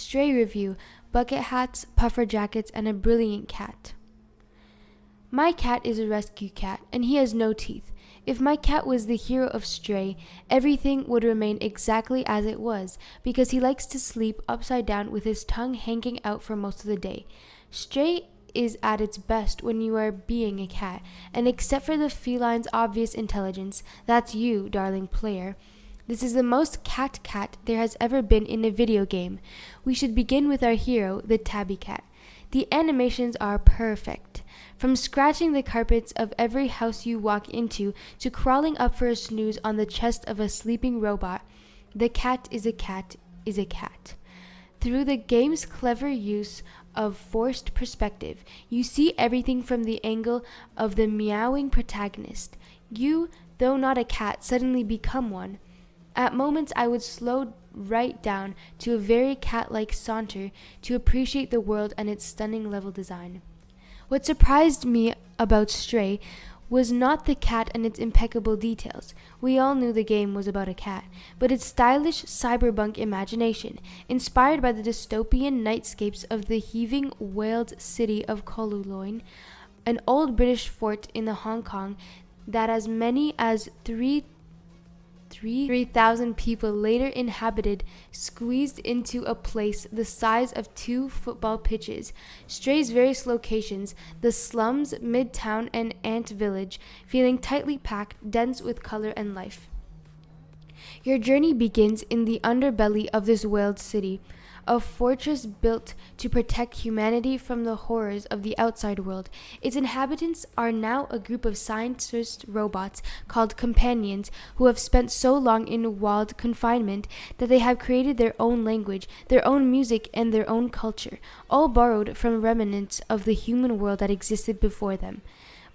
Stray review, bucket hats, puffer jackets, and a brilliant cat. My cat is a rescue cat, and he has no teeth. If my cat was the hero of Stray, everything would remain exactly as it was, because he likes to sleep upside down with his tongue hanging out for most of the day. Stray is at its best when you are being a cat, and except for the feline's obvious intelligence, that's you, darling player, this is the most cat there has ever been in a video game. We should begin with our hero, the tabby cat. The animations are perfect. From scratching the carpets of every house you walk into to crawling up for a snooze on the chest of a sleeping robot, the cat is a cat is a cat. Through the game's clever use of forced perspective, you see everything from the angle of the meowing protagonist. You, though not a cat, suddenly become one. At moments I would slow right down to a very cat-like saunter to appreciate the world and its stunning level design. What surprised me about Stray was not the cat and its impeccable details. We all knew the game was about a cat, but its stylish cyberpunk imagination, inspired by the dystopian nightscapes of the heaving whaled city of Kowloon, an old British fort in the Hong Kong that as many as 3,000 people later inhabited, squeezed into a place the size of 2 football pitches. Stray's various locations, the slums, Midtown, and Ant Village, feeling tightly packed, dense with color and life. Your journey begins in the underbelly of this whaled city, a fortress built to protect humanity from the horrors of the outside world. Its inhabitants are now a group of scientist robots called companions who have spent so long in walled confinement that they have created their own language, their own music, and their own culture, all borrowed from remnants of the human world that existed before them.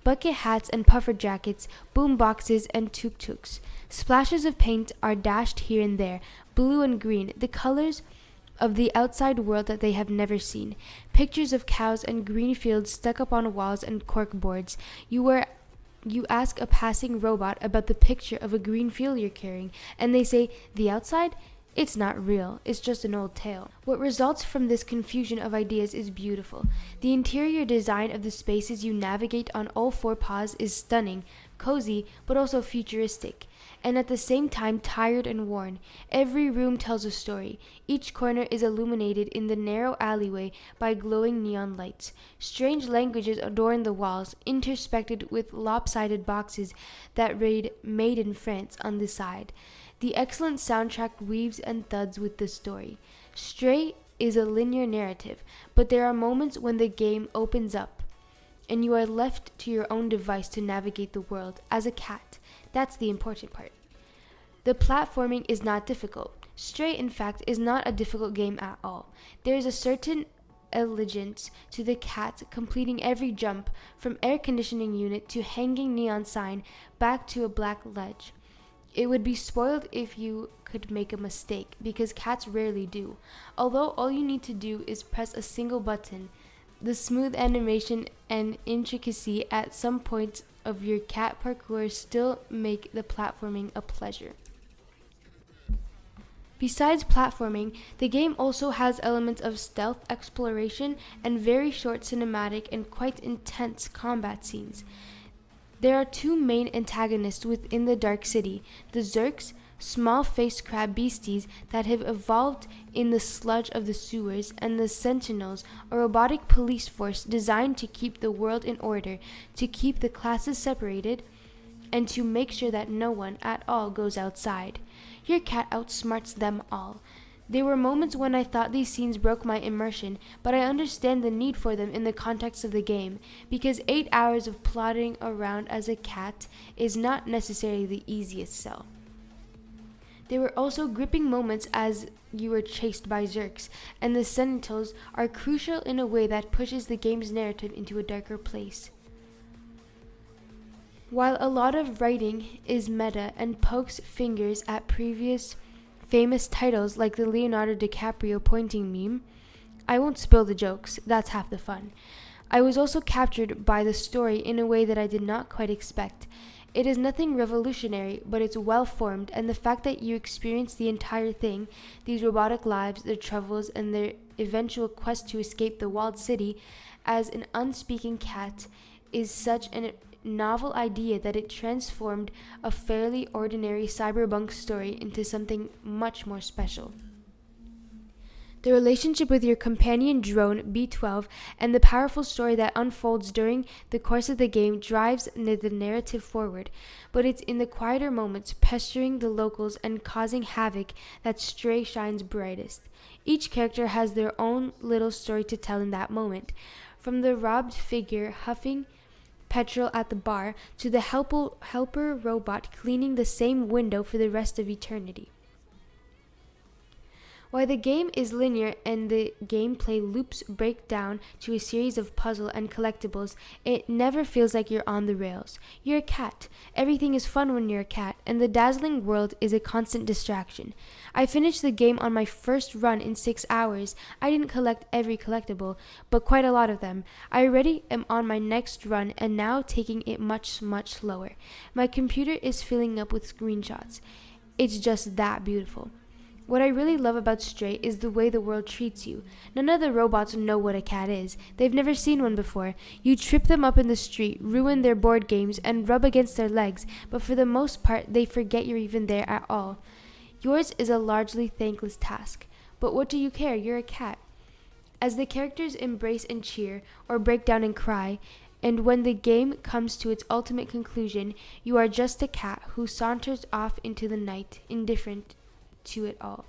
Bucket hats and puffer jackets, boom boxes and tuk-tuks. Splashes of paint are dashed here and there, blue and green, the colors of the outside world that they have never seen. Pictures of cows and green fields stuck up on walls and cork boards. You ask a passing robot about the picture of a green field you're carrying, and they say, "The outside? It's not real. It's just an old tale." What results from this confusion of ideas is beautiful. The interior design of the spaces you navigate on all 4 paws is stunning, cozy, but also futuristic, and at the same time tired and worn. Every room tells a story. Each corner is illuminated in the narrow alleyway by glowing neon lights. Strange languages adorn the walls, interspersed with lopsided boxes that read "Made in France" on the side. The excellent soundtrack weaves and thuds with the story. Stray is a linear narrative, but there are moments when the game opens up, and you are left to your own device to navigate the world as a cat. That's the important part. The platforming is not difficult. Stray, in fact, is not a difficult game at all. There is a certain elegance to the cat completing every jump, from air conditioning unit to hanging neon sign back to a black ledge. It would be spoiled if you could make a mistake, because cats rarely do. Although all you need to do is press a single button, the smooth animation and intricacy at some points of your cat parkour still make the platforming a pleasure. Besides platforming, the game also has elements of stealth exploration and very short cinematic and quite intense combat scenes. There are 2 main antagonists within the Dark City, the Zerks, small face crab beasties that have evolved in the sludge of the sewers, and the Sentinels, a robotic police force designed to keep the world in order, to keep the classes separated, and to make sure that no one at all goes outside. Your cat outsmarts them all. There were moments when I thought these scenes broke my immersion, but I understand the need for them in the context of the game, because 8 hours of plodding around as a cat is not necessarily the easiest sell. There were also gripping moments as you were chased by Zerks, and the Sentinels are crucial in a way that pushes the game's narrative into a darker place. While a lot of writing is meta and pokes fingers at previous famous titles like the Leonardo DiCaprio pointing meme, I won't spill the jokes, that's half the fun. I was also captured by the story in a way that I did not quite expect. It is nothing revolutionary, but it's well formed, and the fact that you experience the entire thing, these robotic lives, their troubles, and their eventual quest to escape the walled city as an unspeaking cat, is such a novel idea that it transformed a fairly ordinary cyberpunk story into something much more special. The relationship with your companion drone, B12, and the powerful story that unfolds during the course of the game drives the narrative forward, but it's in the quieter moments, pestering the locals and causing havoc, that Stray shines brightest. Each character has their own little story to tell in that moment, from the robbed figure huffing petrol at the bar to the helper robot cleaning the same window for the rest of eternity. While the game is linear and the gameplay loops break down to a series of puzzle and collectibles, it never feels like you're on the rails. You're a cat. Everything is fun when you're a cat, and the dazzling world is a constant distraction. I finished the game on my first run in 6 hours. I didn't collect every collectible, but quite a lot of them. I already am on my next run and now taking it much, much slower. My computer is filling up with screenshots. It's just that beautiful. What I really love about Stray is the way the world treats you. None of the robots know what a cat is. They've never seen one before. You trip them up in the street, ruin their board games, and rub against their legs, but for the most part, they forget you're even there at all. Yours is a largely thankless task. But what do you care? You're a cat. As the characters embrace and cheer, or break down and cry, and when the game comes to its ultimate conclusion, you are just a cat who saunters off into the night, indifferent to it all.